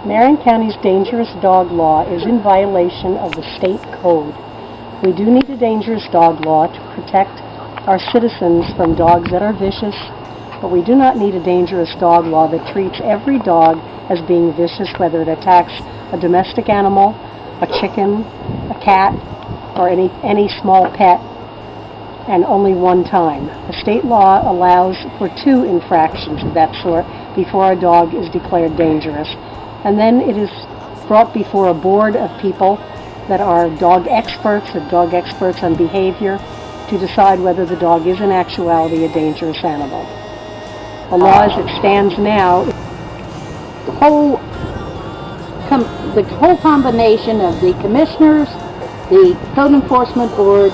Marion County's dangerous dog law is in violation of the state code. We do need a dangerous dog law to protect our citizens from dogs that are vicious, but we do not need a dangerous dog law that treats every dog as being vicious, whether it attacks a domestic animal, a chicken, a cat, or any small pet, and only one time. The state law allows for 2 infractions of that sort before a dog is declared dangerous. And then it is brought before a board of people that are dog experts on behavior to decide whether the dog is in actuality a dangerous animal. The law as it stands now, the whole combination of the commissioners, the code enforcement board,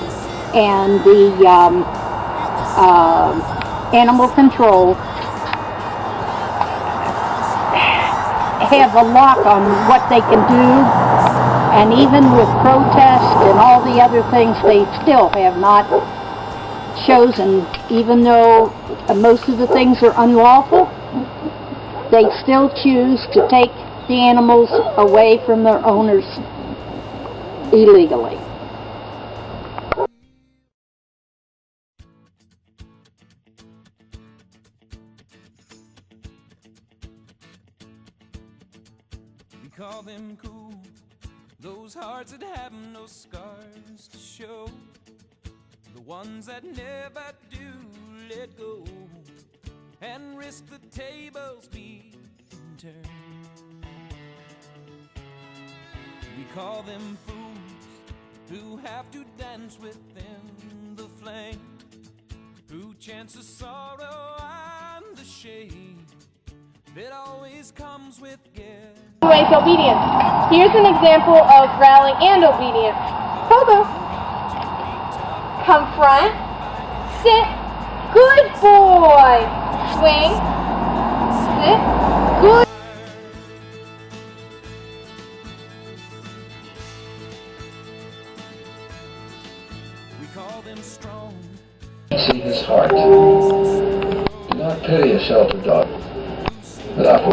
and the animal control have a lock on what they can do, and even with protest and all the other things, they still have not chosen, even though most of the things are unlawful, they still choose to take the animals away from their owners illegally. We call them cool, those hearts that have no scars to show, the ones that never do let go and risk the tables being turned. We call them fools who have to dance within the flame, who chance the sorrow and the shame that always comes with guilt. Obedience. Here's an example of rallying and obedience. Photo. Confront. Sit. Good boy. Swing. Sit. Good. We call them strong. See his heart. Do not pity a sheltered dog. Without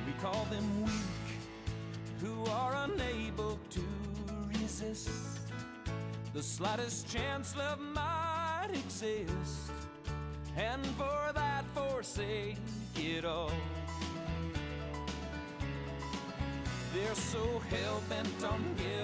We call them weak, who are unable to resist the slightest chance love might exist, and for that forsake it all. They're so hell-bent on getting